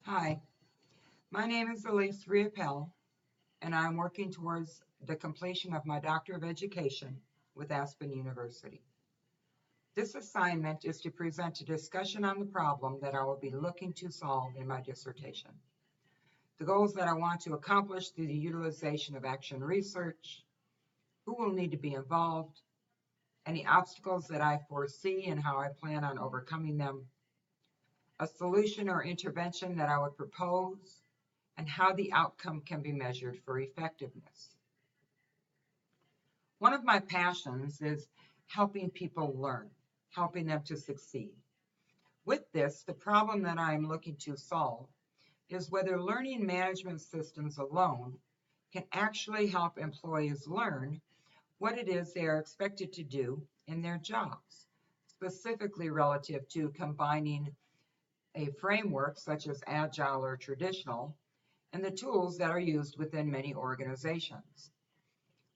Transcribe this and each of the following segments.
Hi, my name is A.Reopelle, and I'm working towards the completion of my Doctor of Education with Aspen University. This assignment is to present a discussion on the problem that I will be looking to solve in my dissertation. The goals that I want to accomplish through the utilization of action research, who will need to be involved, any obstacles that I foresee and how I plan on overcoming them, a solution or intervention that I would propose, and how the outcome can be measured for effectiveness. One of my passions is helping people learn, helping them to succeed. With this, the problem that I'm looking to solve is whether learning management systems alone can actually help employees learn what it is they are expected to do in their jobs, specifically relative to combining a framework such as agile or traditional and the tools that are used within many organizations.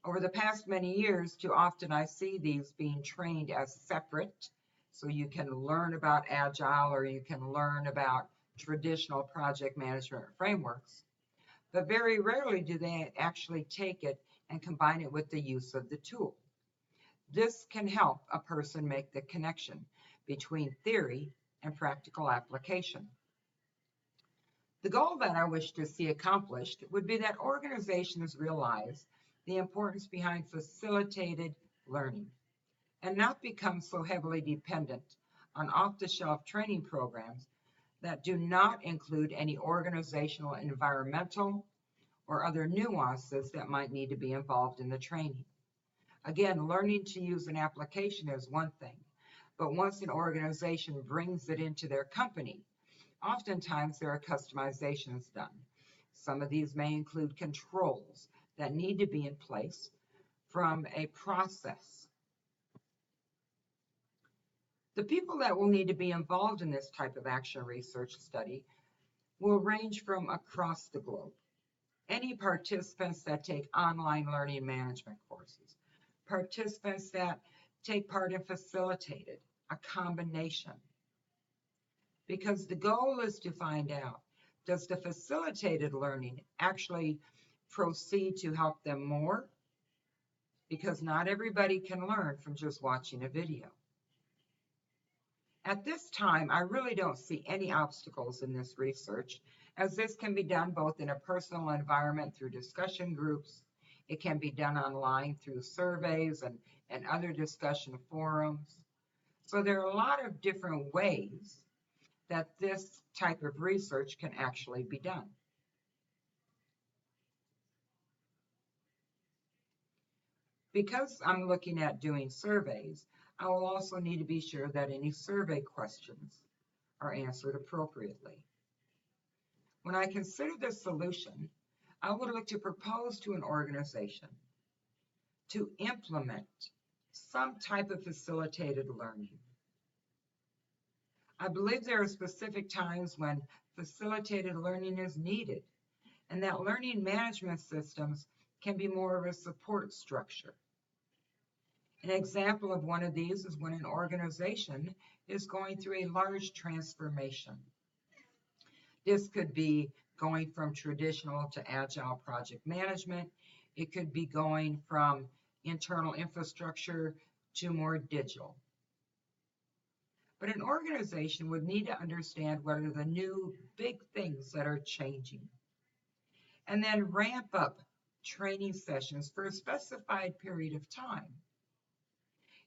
Over the past many years, too often I see these being trained as separate, so you can learn about agile or you can learn about traditional project management frameworks, but very rarely do they actually take it and combine it with the use of the tool. This can help a person make the connection between theory and practical application. The goal that I wish to see accomplished would be that organizations realize the importance behind facilitated learning and not become so heavily dependent on off-the-shelf training programs that do not include any organizational, environmental, or other nuances that might need to be involved in the training. Again, learning to use an application is one thing, but once an organization brings it into their company, oftentimes there are customizations done. Some of these may include controls that need to be in place from a process. The people that will need to be involved in this type of action research study will range from across the globe. Any participants that take online learning management courses, participants that take part in facilitated, a combination. Because the goal is to find out, does the facilitated learning actually proceed to help them more? Because not everybody can learn from just watching a video. At this time, I really don't see any obstacles in this research, as this can be done both in a personal environment through discussion groups. It can be done online through surveys and other discussion forums. So there are a lot of different ways that this type of research can actually be done. Because I'm looking at doing surveys, I will also need to be sure that any survey questions are answered appropriately. When I consider this solution, I would look to propose to an organization to implement some type of facilitated learning. I believe there are specific times when facilitated learning is needed, and that learning management systems can be more of a support structure. An example of one of these is when an organization is going through a large transformation. This could be going from traditional to agile project management. It could be going from internal infrastructure to more digital. But an organization would need to understand what are the new big things that are changing, and then ramp up training sessions for a specified period of time.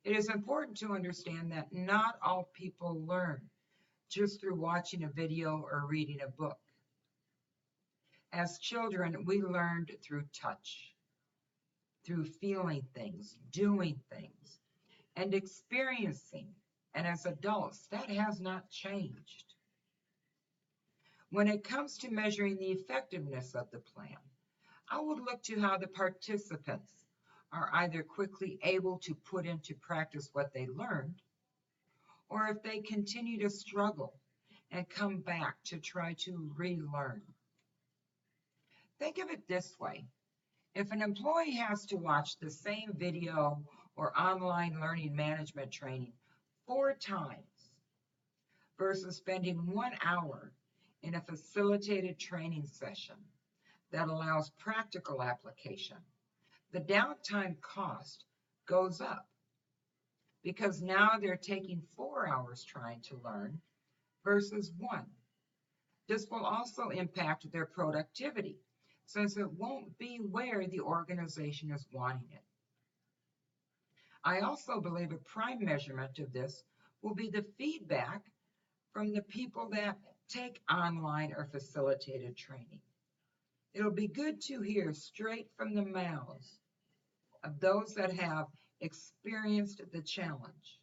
It is important to understand that not all people learn just through watching a video or reading a book. As children, we learned through touch, through feeling things, doing things, and experiencing. And as adults, that has not changed. When it comes to measuring the effectiveness of the plan, I would look to how the participants are either quickly able to put into practice what they learned, or if they continue to struggle and come back to try to relearn. Think of it this way. If an employee has to watch the same video or online learning management training 4 times versus spending 1 hour in a facilitated training session that allows practical application, the downtime cost goes up because now they're taking 4 hours trying to learn versus 1. This will also impact their productivity since it won't be where the organization is wanting it. I also believe a prime measurement of this will be the feedback from the people that take online or facilitated training. It'll be good to hear straight from the mouths of those that have experienced the challenge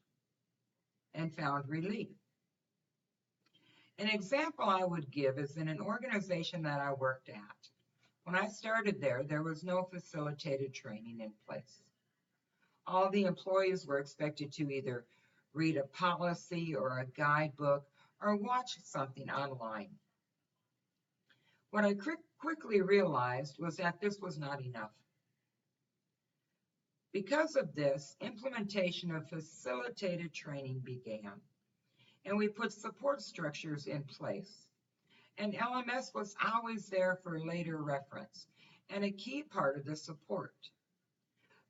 and found relief. An example I would give is in an organization that I worked at. When I started there, there was no facilitated training in place. All the employees were expected to either read a policy or a guidebook or watch something online. What I quickly realized was that this was not enough. Because of this, implementation of facilitated training began, and we put support structures in place. And LMS was always there for later reference and a key part of the support.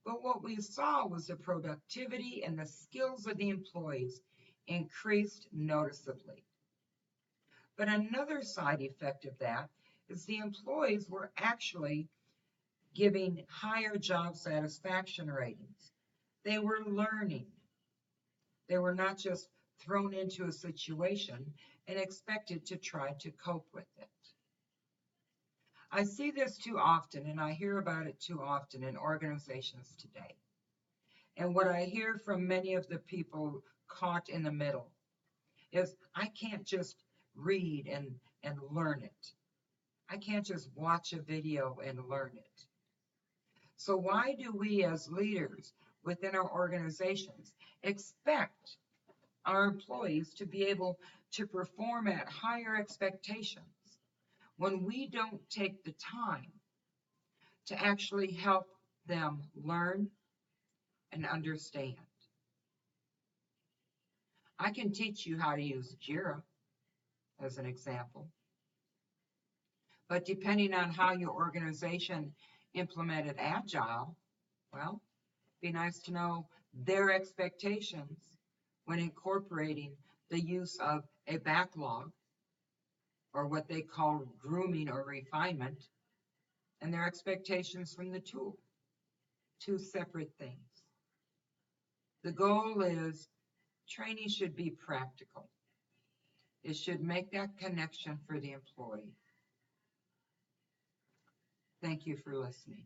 But what we saw was the productivity and the skills of the employees increased noticeably. But another side effect of that is the employees were actually giving higher job satisfaction ratings. They were learning. They were not just thrown into a situation and expected to try to cope with it. I see this too often, and I hear about it too often in organizations today. And what I hear from many of the people caught in the middle is, I can't just read and learn it. I can't just watch a video and learn it. So why do we as leaders within our organizations expect our employees to be able to perform at higher expectations when we don't take the time to actually help them learn and understand? I can teach you how to use Jira as an example, but depending on how your organization implemented Agile, well, it'd be nice to know their expectations when incorporating the use of a backlog, or what they call grooming or refinement, and their expectations from the tool. Two separate things. The goal is training should be practical. It should make that connection for the employee. Thank you for listening.